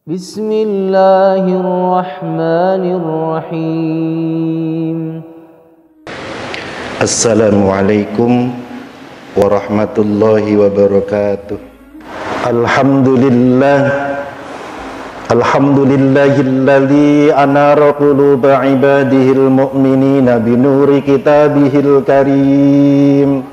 Bismillahirrahmanirrahim. Assalamualaikum warahmatullahi wabarakatuh. Alhamdulillahilladzi anara quluba ibadihil mu'minina binuri kitabihil karim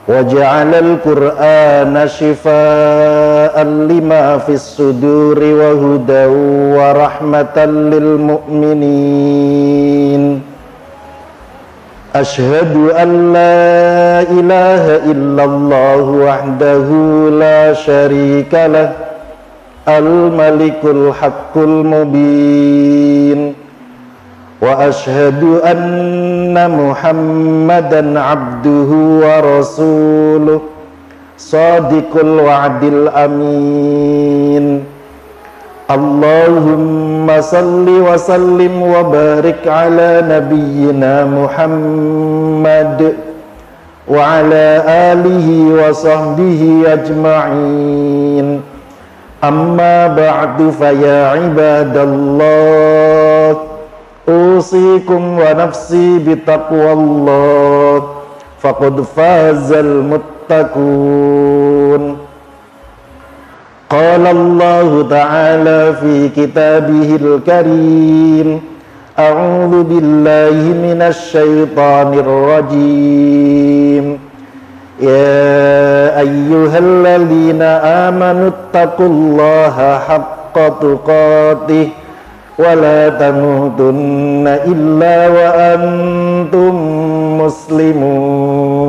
wa ja'alal qur'ana shifaa'an lima fis suduri wa hudaw wa rahmatan lil mu'minin. Ashhadu an la ilaha illallah wahdahu la syarika lah al-malikul haqqul mubin wa ashhadu anna muhammadan abduhu wa rasuluh sadiqul wa'dil amin. Allahumma salli wa sallim wa barik ala nabiyyina Muhammad wa ala alihi wa sahbihi ajma'in. Amma ba'du fa ya ibadallah, usikum wa nafsi bitaqwallah, faqad fazal muttaqun. Qala Allah ta'ala fi kitabihil karim, a'udzu billahi minasy syaithanir rajim. Ya ayyuhalladzina amanu taqullaha haqqa tuqatih wa la tamutunna illa wa antum muslimun.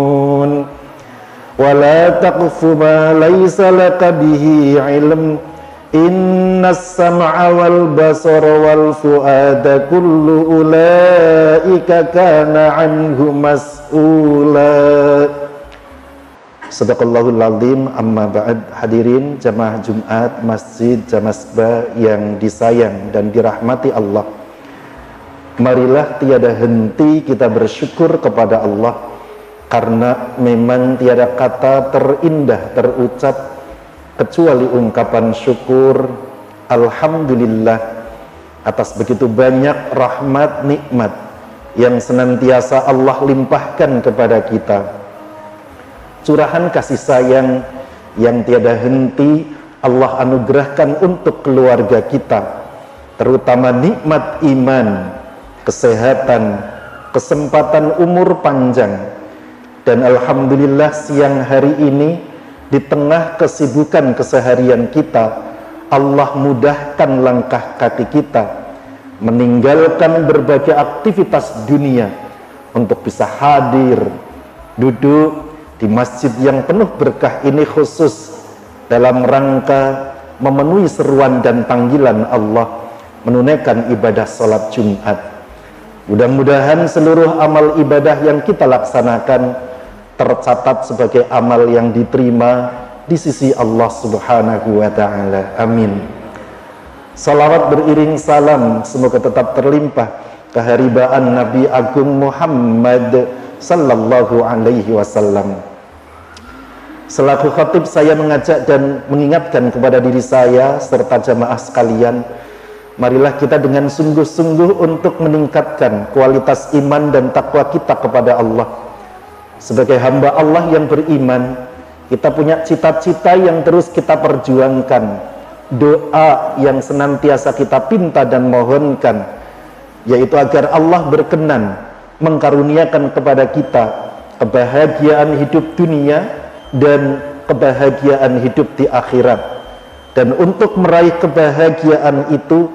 Wa la taqfu ma laysa laka bihi ilm, innas sam'a wal basara wal fu'ada kullu ulaika kana anhu mas'ula. Sadaqallahul azim. Amma ba'd. Hadirin jamaah Jumat Masjid Jamasbah yang disayang dan dirahmati Allah, marilah tiada henti kita bersyukur kepada Allah, karena memang tiada kata terindah terucap kecuali ungkapan syukur. Alhamdulillah atas begitu banyak rahmat nikmat yang senantiasa Allah limpahkan kepada kita, curahan kasih sayang yang tiada henti Allah anugerahkan untuk keluarga kita, terutama nikmat iman, kesehatan, kesempatan umur panjang. Dan alhamdulillah siang hari ini di tengah kesibukan keseharian kita, Allah mudahkan langkah kaki kita meninggalkan berbagai aktivitas dunia untuk bisa hadir duduk di masjid yang penuh berkah ini, khusus dalam rangka memenuhi seruan dan panggilan Allah menunaikan ibadah sholat Jumat. Mudah-mudahan seluruh amal ibadah yang kita laksanakan tercatat sebagai amal yang diterima di sisi Allah Subhanahu wa ta'ala. Amin. Salawat beriring salam semoga tetap terlimpah keharibaan Nabi Agung Muhammad sallallahu alaihi wasallam. Selaku khatib, saya mengajak dan mengingatkan kepada diri saya serta jamaah sekalian, marilah kita dengan sungguh-sungguh untuk meningkatkan kualitas iman dan takwa kita kepada Allah. Sebagai hamba Allah yang beriman, kita punya cita-cita yang terus kita perjuangkan, doa yang senantiasa kita pinta dan mohonkan, yaitu agar Allah berkenan mengkaruniakan kepada kita kebahagiaan hidup dunia dan kebahagiaan hidup di akhirat. Dan untuk meraih kebahagiaan itu,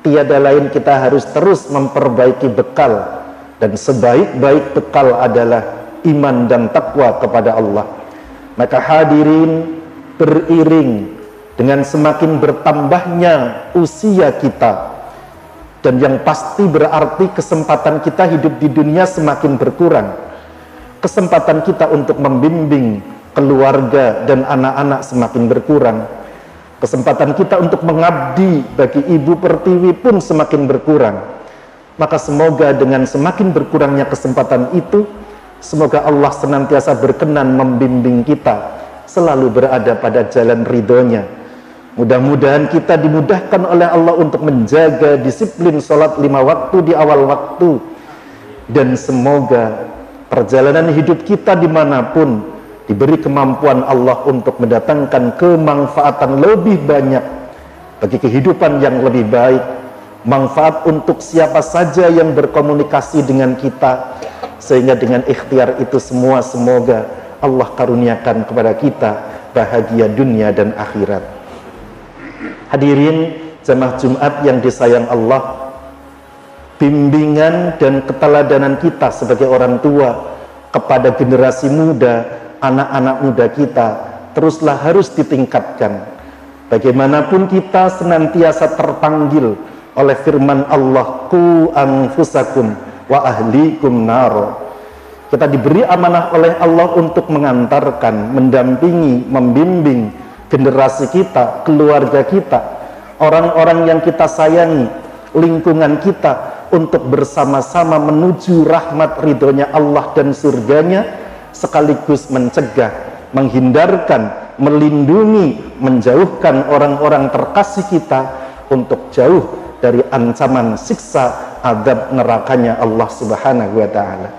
tiada lain kita harus terus memperbaiki bekal, dan sebaik-baik bekal adalah iman dan takwa kepada Allah. Maka hadirin, beriring dengan semakin bertambahnya usia kita, dan yang pasti berarti kesempatan kita hidup di dunia semakin berkurang, kesempatan kita untuk membimbing keluarga dan anak-anak semakin berkurang, kesempatan kita untuk mengabdi bagi Ibu Pertiwi pun semakin berkurang. Maka semoga dengan semakin berkurangnya kesempatan itu, semoga Allah senantiasa berkenan membimbing kita selalu berada pada jalan ridhonya, Mudah-mudahan kita dimudahkan oleh Allah untuk menjaga disiplin sholat 5 waktu di awal waktu. Dan semoga perjalanan hidup kita dimanapun diberi kemampuan Allah untuk mendatangkan kemanfaatan lebih banyak bagi kehidupan yang lebih baik, manfaat untuk siapa saja yang berkomunikasi dengan kita, sehingga dengan ikhtiar itu semua semoga Allah karuniakan kepada kita bahagia dunia dan akhirat. Hadirin jamaah Jumat yang disayang Allah, bimbingan dan keteladanan kita sebagai orang tua kepada generasi muda, anak-anak muda kita teruslah harus ditingkatkan. Bagaimanapun kita senantiasa terpanggil oleh firman Allah, qu anfusakum wa ahlikum naro. Kita diberi amanah oleh Allah untuk mengantarkan, mendampingi, membimbing generasi kita, keluarga kita, orang-orang yang kita sayangi, lingkungan kita, untuk bersama-sama menuju rahmat ridhonya Allah dan surganya, sekaligus mencegah, menghindarkan, melindungi, menjauhkan orang-orang terkasih kita untuk jauh dari ancaman siksa azab nerakanya Allah Subhanahu wa ta'ala.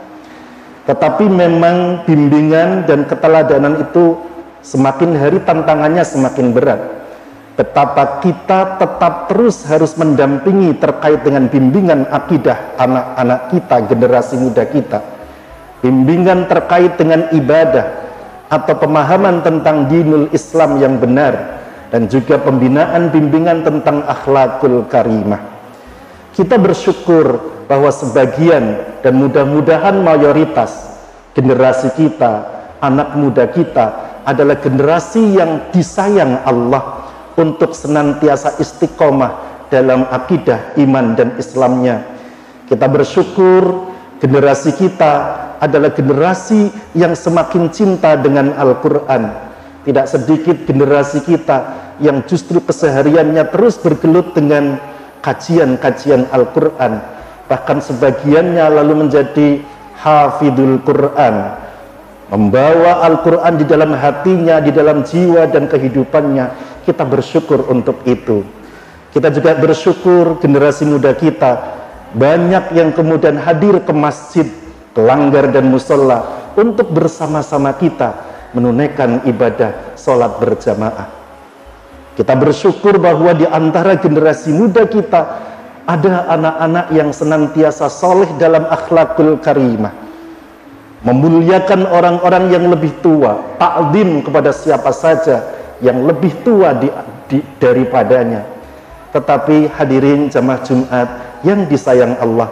Tetapi memang bimbingan dan keteladanan itu semakin hari tantangannya semakin berat. Betapa kita tetap terus harus mendampingi terkait dengan bimbingan akidah anak-anak kita, generasi muda kita. Bimbingan terkait dengan ibadah atau pemahaman tentang dinul Islam yang benar, dan juga pembinaan bimbingan tentang akhlakul karimah. Kita bersyukur bahwa sebagian dan mudah-mudahan mayoritas generasi kita, anak muda kita adalah generasi yang disayang Allah untuk senantiasa istiqomah dalam akidah, iman dan Islamnya. Kita bersyukur generasi kita adalah generasi yang semakin cinta dengan Al-Quran. Tidak sedikit generasi kita yang justru kesehariannya terus bergelut dengan kajian-kajian Al-Quran. Bahkan sebagiannya lalu menjadi hafidul Quran, membawa Al-Quran di dalam hatinya, di dalam jiwa dan kehidupannya. Kita bersyukur untuk itu. Kita juga bersyukur generasi muda kita banyak yang kemudian hadir ke masjid, ke langgar dan musola untuk bersama-sama kita menunaikan ibadah sholat berjamaah. Kita bersyukur bahwa di antara generasi muda kita ada anak-anak yang senantiasa soleh dalam akhlakul karimah, memuliakan orang-orang yang lebih tua, ta'zim kepada siapa saja yang lebih tua daripadanya. Tetapi hadirin jamaah Jumat yang disayang Allah,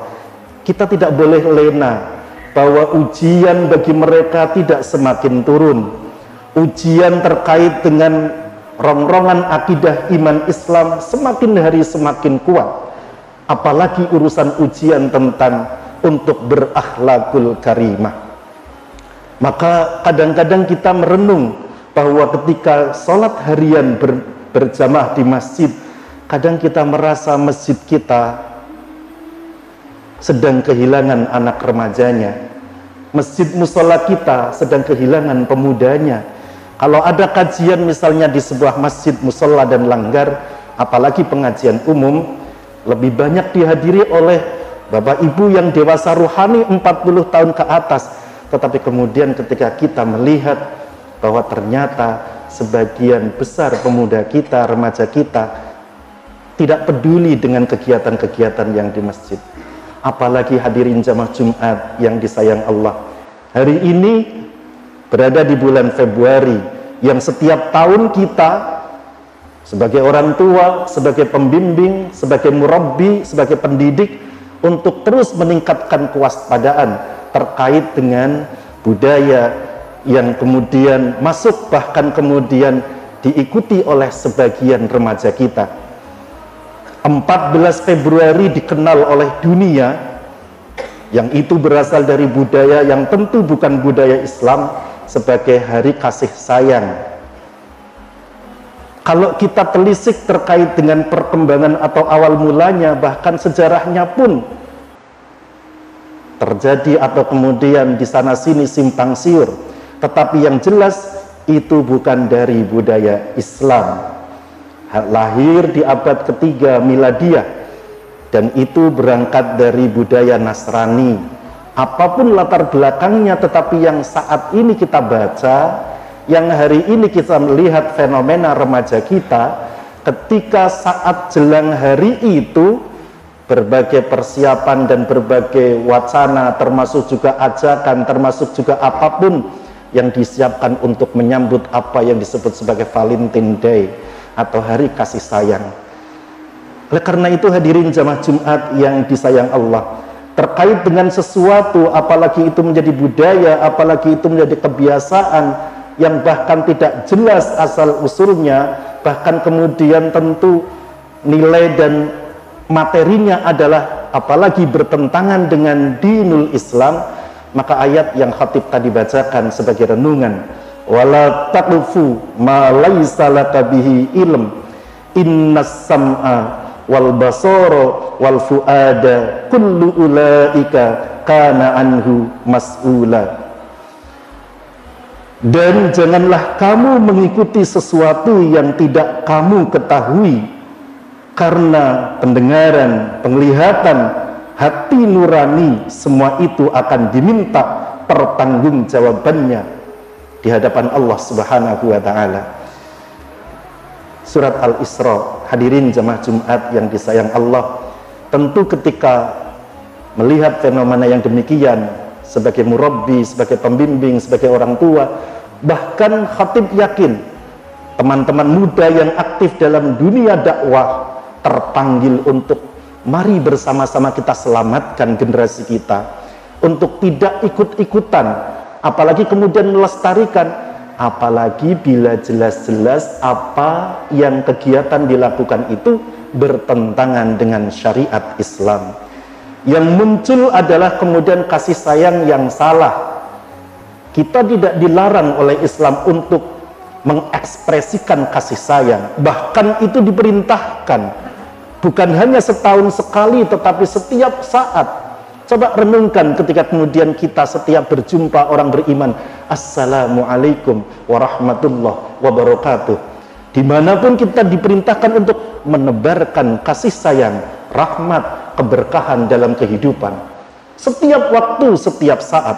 kita tidak boleh lena bahwa ujian bagi mereka tidak semakin turun. Ujian terkait dengan rongrongan akidah iman Islam semakin hari semakin kuat. Apalagi urusan ujian tentang untuk berakhlakul karimah. Maka kadang-kadang kita merenung bahwa ketika sholat harian berjamaah di masjid, kadang kita merasa masjid kita sedang kehilangan anak remajanya, masjid musola kita sedang kehilangan pemudanya. Kalau ada kajian misalnya di sebuah masjid musola dan langgar, apalagi pengajian umum, lebih banyak dihadiri oleh bapak ibu yang dewasa ruhani 40 tahun ke atas. Tetapi kemudian ketika kita melihat bahwa ternyata sebagian besar pemuda kita, remaja kita tidak peduli dengan kegiatan-kegiatan yang di masjid. Apalagi hadirin jamaah Jumat yang disayang Allah, hari ini berada di bulan Februari yang setiap tahun kita sebagai orang tua, sebagai pembimbing, sebagai murabbi, sebagai pendidik untuk terus meningkatkan kewaspadaan terkait dengan budaya yang kemudian masuk bahkan kemudian diikuti oleh sebagian remaja kita. 14 Februari dikenal oleh dunia, yang itu berasal dari budaya yang tentu bukan budaya Islam, sebagai hari kasih sayang. Kalau kita telisik terkait dengan perkembangan atau awal mulanya, bahkan sejarahnya pun terjadi atau kemudian di sana sini simpang siur. Tetapi yang jelas itu bukan dari budaya Islam. lahir di abad ketiga Miladiyah, dan itu berangkat dari budaya Nasrani. Apapun latar belakangnya, tetapi yang saat ini kita baca, yang hari ini kita melihat fenomena remaja kita, ketika saat jelang hari itu, berbagai persiapan dan berbagai wacana, termasuk juga ajakan, termasuk juga apapun yang disiapkan untuk menyambut apa yang disebut sebagai Valentine Day atau hari kasih sayang. Oleh karena itu hadirin jamaah Jumat yang disayang Allah, terkait dengan sesuatu, apalagi itu menjadi budaya, apalagi itu menjadi kebiasaan yang bahkan tidak jelas asal usulnya, bahkan kemudian tentu nilai dan materinya adalah apalagi bertentangan dengan dinul Islam, maka ayat yang khatib tadi bacakan sebagai renungan, wala taqfu ma laisa laka bihi ilm innas sam'a wal basara wal fuada kullu ulaika kana anhu mas'ula. Dan janganlah kamu mengikuti sesuatu yang tidak kamu ketahui, karena pendengaran, penglihatan, hati nurani, semua itu akan diminta pertanggungjawabannya di hadapan Allah Subhanahu wa Ta'ala. Surat Al-Isra, hadirin jamaah Jumat yang disayang Allah, tentu ketika melihat fenomena yang demikian, sebagai murabbi, sebagai pembimbing, sebagai orang tua, bahkan khatib yakin teman-teman muda yang aktif dalam dunia dakwah terpanggil untuk mari bersama-sama kita selamatkan generasi kita, untuk tidak ikut-ikutan, apalagi kemudian melestarikan, apalagi bila jelas-jelas apa yang kegiatan dilakukan itu bertentangan dengan syariat Islam. Yang muncul adalah kemudian kasih sayang yang salah. Kita tidak dilarang oleh Islam untuk mengekspresikan kasih sayang, bahkan itu diperintahkan. Bukan hanya setahun sekali, tetapi setiap saat. Coba renungkan ketika kemudian kita setiap berjumpa orang beriman, Assalamualaikum warahmatullahi wabarakatuh. Dimanapun kita diperintahkan untuk menebarkan kasih sayang, rahmat, keberkahan dalam kehidupan. Setiap waktu, setiap saat.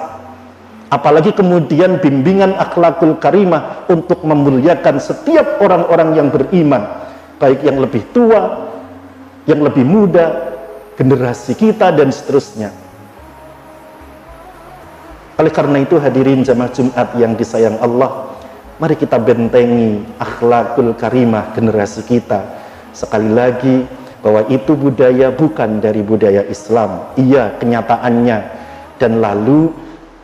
Apalagi kemudian bimbingan akhlakul karimah untuk memuliakan setiap orang-orang yang beriman, baik yang lebih tua, yang lebih muda, generasi kita, dan seterusnya. Oleh karena itu hadirin jamaah Jumat yang disayang Allah, mari kita bentengi akhlakul karimah generasi kita. Sekali lagi, bahwa itu budaya bukan dari budaya Islam. Iya, kenyataannya. Dan lalu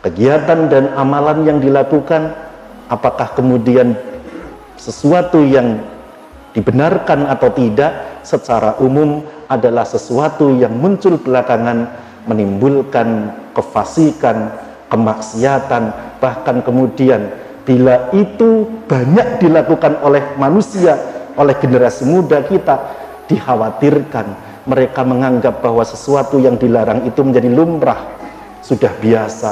kegiatan dan amalan yang dilakukan, apakah kemudian sesuatu yang dibenarkan atau tidak, secara umum adalah sesuatu yang muncul belakangan, menimbulkan kefasikan, kemaksiatan, bahkan kemudian bila itu banyak dilakukan oleh manusia, oleh generasi muda kita, dikhawatirkan mereka menganggap bahwa sesuatu yang dilarang itu menjadi lumrah, sudah biasa.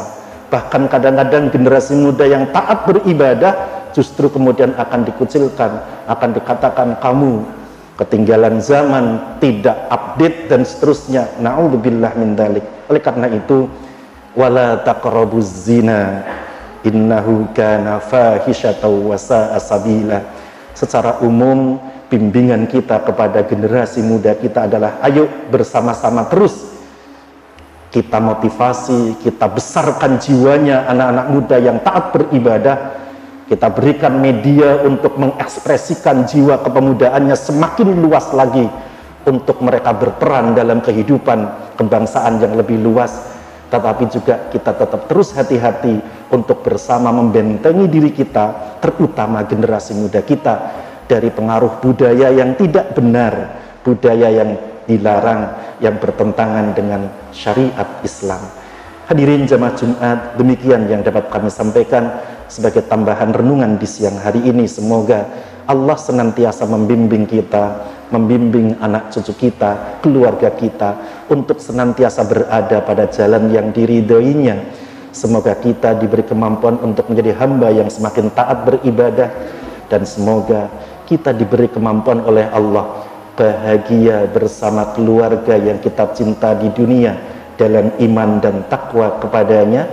Bahkan kadang-kadang generasi muda yang taat beribadah justru kemudian akan dikucilkan, akan dikatakan kamu ketinggalan zaman, tidak update, dan seterusnya. Na'udzubillah min dzalik. Oleh karena itu, wala taqrabuz zina innahu kana fahisyatan wa sa'a sabila. Secara umum bimbingan kita kepada generasi muda kita adalah ayo bersama-sama terus kita motivasi, kita besarkan jiwanya anak-anak muda yang taat beribadah. Kita berikan media untuk mengekspresikan jiwa kepemudaannya semakin luas lagi, untuk mereka berperan dalam kehidupan kebangsaan yang lebih luas. Tetapi juga kita tetap terus hati-hati untuk bersama membentengi diri kita, terutama generasi muda kita, dari pengaruh budaya yang tidak benar, budaya yang dilarang, yang bertentangan dengan syariat Islam. Hadirin jamaah Jumat, demikian yang dapat kami sampaikan sebagai tambahan renungan di siang hari ini. Semoga Allah senantiasa membimbing kita, membimbing anak cucu kita, keluarga kita, untuk senantiasa berada pada jalan yang diridhoinya. Semoga kita diberi kemampuan untuk menjadi hamba yang semakin taat beribadah, dan semoga kita diberi kemampuan oleh Allah bahagia bersama keluarga yang kita cinta di dunia dalam iman dan takwa kepadanya,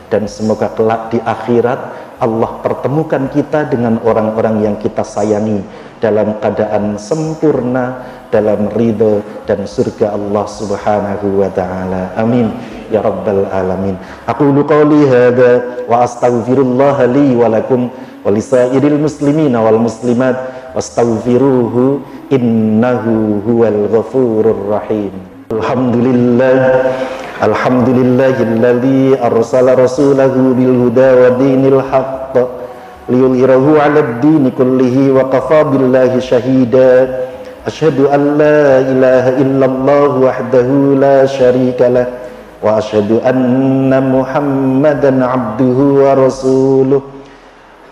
dan semoga kelak di akhirat Allah pertemukan kita dengan orang-orang yang kita sayangi dalam keadaan sempurna dalam ridho dan surga Allah Subhanahu wa ta'ala. Amin ya rabbal alamin. Aqulu qawli hadza wa astaghfirullah li wa lakum wa lisairil muslimina wal muslimat wastaghfiruhu innahu huwal ghafurur rahim. Alhamdulillahilladzi arsala rasulahu bil huda wa dinil haqq liyudhhirahu 'alad dini kullihi wa kafa billahi shahida. Asyhadu an la ilaha illallah wahdahu la syarika lah wa asyhadu anna Muhammadan 'abduhu wa rasuluh.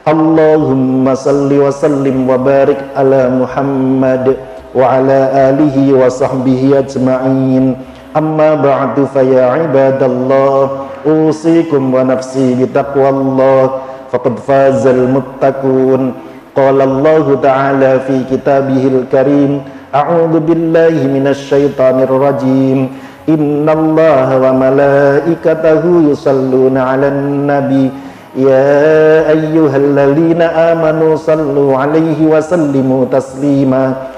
Allahumma salli wa sallim wa barik ala Muhammad wa ala alihi wa sahbihi ajma'in. Amma ba'du fa ya ibadallah, usikum wa nafsi bitaqwallah, faqad fazal muttaqun. Qala Allah ta'ala fi kitabihil karim, a'udzu billahi minasy syaithanir rajim. Innallaha wa malaikatahu yusalluna 'alan nabi ya ayyuhalladzina amanu sallu 'alaihi wa sallimu taslima.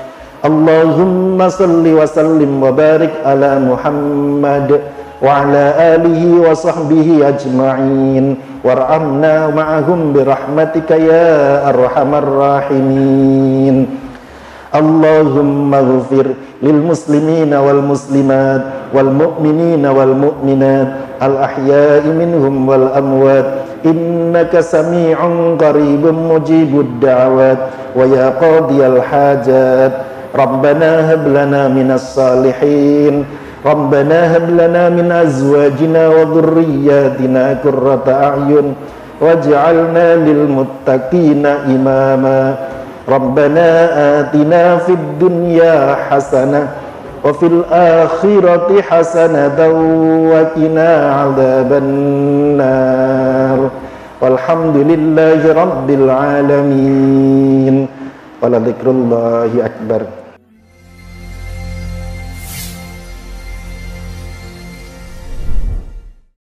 Allahumma salli wa sallim wa barik ala Muhammad wa ala alihi wa sahbihi ajma'in warhamna ma'ahum birahmatika ya arhamar rahimin. Allahumma ghfir lil muslimina wal muslimat wal mu'minina wal mu'minat al ahya'i minhum wal amwat innaka sami'un qaribun mujibud da'wat wa ya qadiyal hajat. Rabbana hab lana minas salihin, Rabbana hab lana min azwajina wa dhurriyyatina qurrata a'yun waj'alna lil muttaqina imama. Rabbana atina fid dunya hasanah wa fil akhirati hasanatan wa qina adzaban nar. Walhamdulillahi rabbil alamin. Wala dzikrullahi akbar.